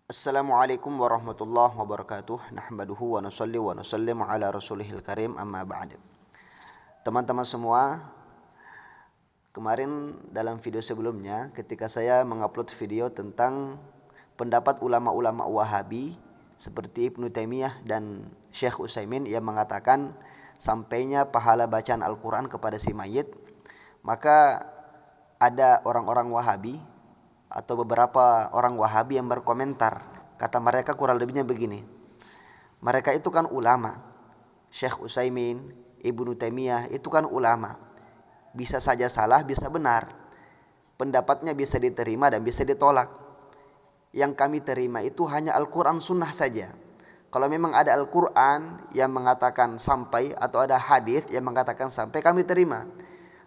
Assalamualaikum warahmatullahi wabarakatuh. Nahmaduhu wa nusalli wa nusallimu ala rasulihil karim, amma ba'd. Teman-teman semua, kemarin dalam video sebelumnya ketika saya mengupload video tentang pendapat ulama-ulama Wahabi seperti Ibnu Taimiyah dan Syekh Utsaimin yang mengatakan sampainya pahala bacaan Al-Quran kepada si mayit, maka ada orang-orang Wahabi atau beberapa orang Wahabi yang berkomentar. Kata mereka kurang lebihnya begini: mereka itu kan ulama, Syekh Utsaimin, Ibnu Taimiyah itu kan ulama, bisa saja salah bisa benar, pendapatnya bisa diterima dan bisa ditolak. Yang kami terima itu hanya Al-Quran Sunnah saja. Kalau memang ada Al-Quran yang mengatakan sampai atau ada hadis yang mengatakan sampai, kami terima.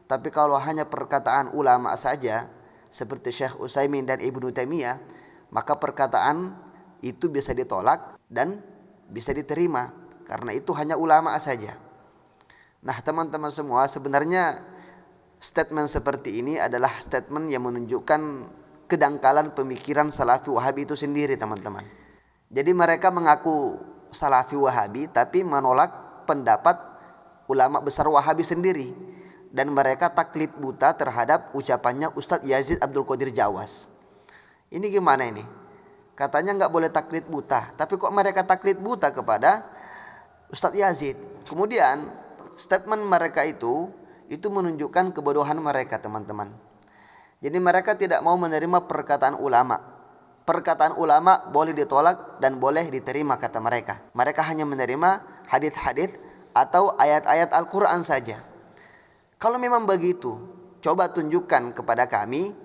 Tapi kalau hanya perkataan ulama saja seperti Syekh Utsaimin dan Ibnu Taimiyah, maka perkataan itu bisa ditolak dan bisa diterima karena itu hanya ulama saja. Nah, teman-teman semua, sebenarnya statement seperti ini adalah statement yang menunjukkan kedangkalan pemikiran Salafi Wahabi itu sendiri, teman-teman. Jadi mereka mengaku Salafi Wahabi tapi menolak pendapat ulama besar Wahabi sendiri, dan mereka taklid buta terhadap ucapannya Ustadz Yazid Abdul Qadir Jawas. Ini gimana ini? Katanya nggak boleh taklid buta, tapi kok mereka taklid buta kepada Ustadz Yazid? Kemudian statement mereka itu menunjukkan kebodohan mereka, teman-teman. Jadi mereka tidak mau menerima perkataan ulama. Perkataan ulama boleh ditolak dan boleh diterima, kata mereka. Mereka hanya menerima hadis-hadis atau ayat-ayat Al-Quran saja. Kalau memang begitu, coba tunjukkan kepada kami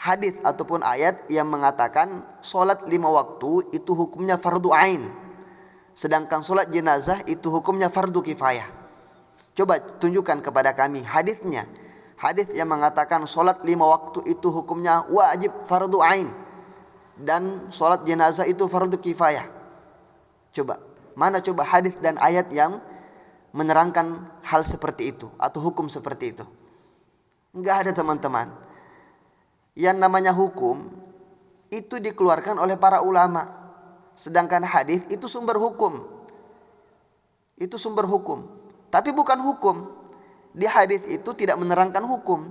hadis ataupun ayat yang mengatakan sholat 5 waktu itu hukumnya fardu ain, sedangkan sholat jenazah itu hukumnya fardu kifayah. Coba tunjukkan kepada kami hadisnya, hadis yang mengatakan sholat 5 waktu itu hukumnya wajib fardu ain dan sholat jenazah itu fardu kifayah. Coba, mana coba hadis dan ayat yang menerangkan hal seperti itu atau hukum seperti itu? Enggak ada, teman-teman. Yang namanya hukum itu dikeluarkan oleh para ulama, sedangkan hadis itu sumber hukum. Itu sumber hukum, tapi bukan hukum. Di hadis itu tidak menerangkan hukum.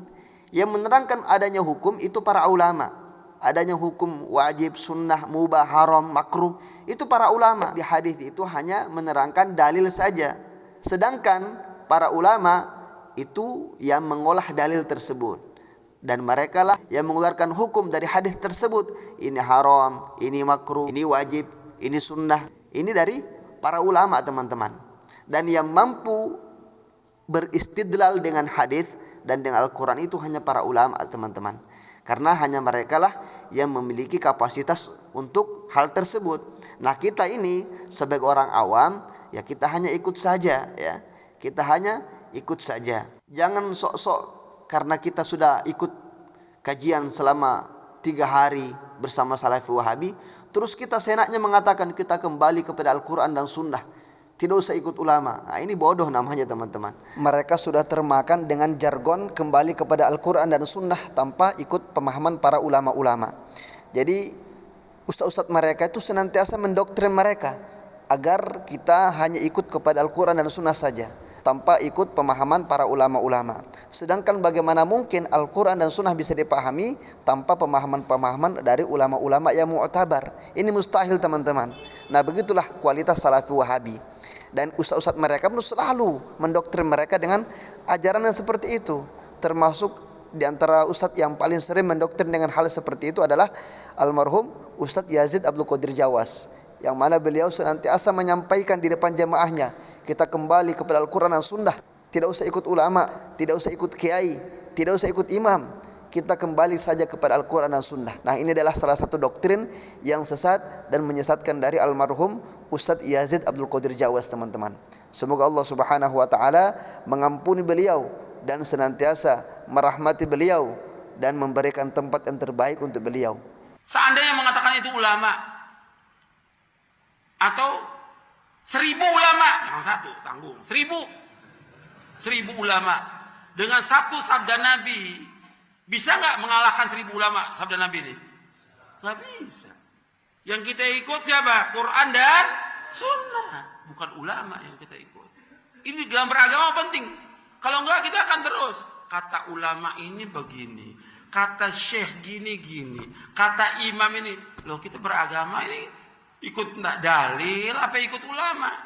Yang menerangkan adanya hukum itu para ulama. Adanya hukum wajib, sunnah, mubah, haram, makruh, itu para ulama. Di hadis itu hanya menerangkan dalil saja. Sedangkan para ulama itu yang mengolah dalil tersebut, dan mereka lah yang mengeluarkan hukum dari hadis tersebut. Ini haram, ini makruh, ini wajib, ini sunnah. Ini dari para ulama, teman-teman. Dan yang mampu beristidlal dengan hadis dan dengan Al-Quran itu hanya para ulama, teman-teman. Karena hanya mereka lah yang memiliki kapasitas untuk hal tersebut. Nah, kita ini sebagai orang awam, ya kita hanya ikut saja, ya. Kita hanya ikut saja. Jangan sok-sok karena kita sudah ikut kajian selama 3 hari bersama Salafi Wahabi, terus kita senaknya mengatakan kita kembali kepada Al-Quran dan Sunnah, tidak usah ikut ulama. Nah, ini bodoh namanya, teman-teman. Mereka sudah termakan dengan jargon kembali kepada Al-Quran dan Sunnah tanpa ikut pemahaman para ulama-ulama. Jadi ustaz-ustaz mereka itu senantiasa mendoktrin mereka agar kita hanya ikut kepada Al-Quran dan Sunnah saja, tanpa ikut pemahaman para ulama-ulama. Sedangkan bagaimana mungkin Al-Quran dan Sunnah bisa dipahami tanpa pemahaman-pemahaman dari ulama-ulama yang mu'tabar? Ini mustahil, teman-teman. Nah, begitulah kualitas Salafi Wahabi. Dan ustaz-ustaz mereka pun selalu mendoktrin mereka dengan ajaran yang seperti itu. Termasuk di antara ustaz yang paling sering mendoktrin dengan hal seperti itu adalah almarhum Ustadz Yazid Abdul Qadir Jawas, yang mana beliau senantiasa menyampaikan di depan jamaahnya, kita kembali kepada Al-Quran dan Sunnah. Tidak usah ikut ulama, tidak usah ikut kiai, tidak usah ikut imam. Kita kembali saja kepada Al-Quran dan Sunnah. Nah, ini adalah salah satu doktrin yang sesat dan menyesatkan dari almarhum Ustadz Yazid Abdul Qadir Jawas, teman-teman. Semoga Allah Subhanahu wa taala mengampuni beliau dan senantiasa merahmati beliau dan memberikan tempat yang terbaik untuk beliau. Seandainya mengatakan itu ulama atau 1000 ulama, yang satu tanggung 1000 ulama dengan satu sabda Nabi, bisa nggak mengalahkan 1000 ulama sabda Nabi ini? Nggak bisa. Yang kita ikut siapa? Quran dan sunnah, bukan ulama yang kita ikut. Ini dalam beragama penting. Kalau enggak kita akan terus kata ulama ini begini, kata syekh gini, kata imam ini. Loh, kita beragama ini ikut dalil apa ikut ulama?